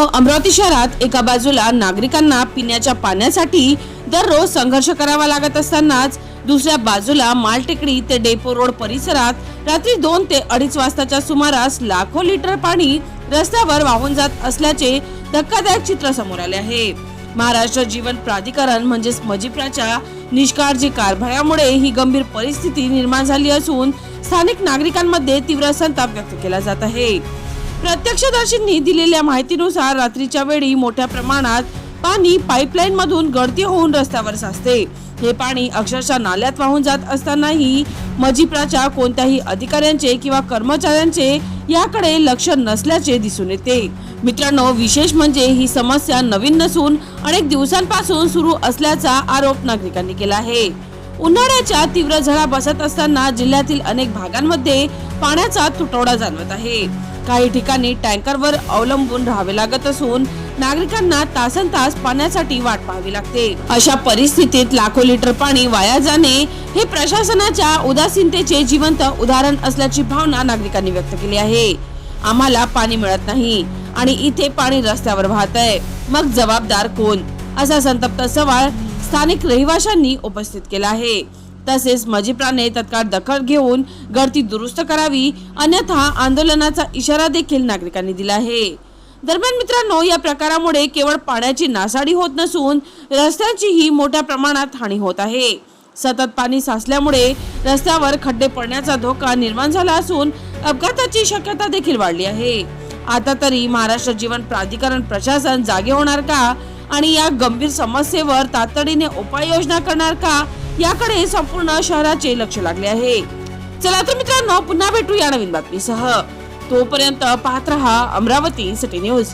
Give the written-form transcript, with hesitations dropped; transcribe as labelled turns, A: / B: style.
A: अमरावती शहरात एका बाजूला नागरिकांना पिण्याच्या पाण्यासाठी दररोज संघर्ष करावा लागत असतानाच दुसऱ्या बाजूला मालटेकडी ते डेपो रोड परिसरात रात्री 2 ते 2:30 वाजताच्या सुमारास लाखो लिटर पाणी रस्त्यावर वाहून जात असल्याचे धक्कादायक चित्र समोर आले आहे। महाराष्ट्र जीवन प्राधिकरण म्हणजेच मजिप्राच्या निष्काळजी कारभारामुळे ही गंभीर परिस्थिती निर्माण झाली असून स्थानिक नागरिकांमध्ये तीव्र संताप व्यक्त केला जात आहे। प्रत्यक्षदर्शींनी दिलेल्या माहितीनुसार रात्रीच्या वेळी मोठ्या प्रमाणात पाणी पाईपलाईन मधून गळती होऊन रस्त्यावर साचते। हे पाणी अक्षरशः नाल्यात वाहून जात असतानाही मजिप्राच्या कोणत्याही अधिकाऱ्यांचे किंवा कर्मचाऱ्यांचे याकडे लक्ष नसल्याचे दिसून येते। मित्रांनो, विशेष म्हणजे ही समस्या नवीन नसून अनेक दिवसांपासून सुरू असल्याचा आरोप नागरिकांनी केला आहे। उन्हाळ्याच्या तीव्र झळा बसत असताना जिल्ह्यातील अनेक भागांमध्ये पाण्याचा तुटवडा जाणवत आहे। काही ठिकाणी टँकरवर अवलंबून राहावे लागत असून नागरिकांना तासनतास पाण्यासाठी वाट पाहावी लागते। अशा परिस्थितीत लाखो लिटर पाणी वाया जाणे हे प्रशासनाच्या उदासीनतेचे जिवंत उदाहरण असल्याची भावना नागरिकांनी व्यक्त केली आहे। आम्हाला पाणी मिळत नाही आणि इथे पाणी रस्त्यावर वाहत आहे, मग जबाबदार कोण, असा संतप्त सवाल स्थानिक रहिवाशांनी उपस्थित केला आहे। तसेच मजिप्राने तत्काळ दखल घेऊन गळती दुरुस्त करावी, अन्यथा आंदोलनाचा इशारा देखील नागरिकांनी दिला आहे। दरम्यान मित्रांनो, या प्रकारामुळे केवळ पाण्याची नासाडी होत नसून रस्त्यांचीही मोठ्या प्रमाणात हानी होत आहे। सतत पाणी साचल्यामुळे रस्त्यावर खड्डे पडण्याचा धोका निर्माण झाला असून अपघाताची शक्यता देखील वाढली आहे। आता तरी महाराष्ट्र जीवन प्राधिकरण प्रशासन जागे होणार का आणि या गंभीर समस्येवर तातडीने उपाययोजना करणार का, याकडे संपूर्ण शहराचे लक्ष लागले आहे। चला तर मित्रांनो, पुन्हा भेटू या नवीन बातमीसह। तोपर्यंत पाहत रहा अमरावती सिटी न्यूज।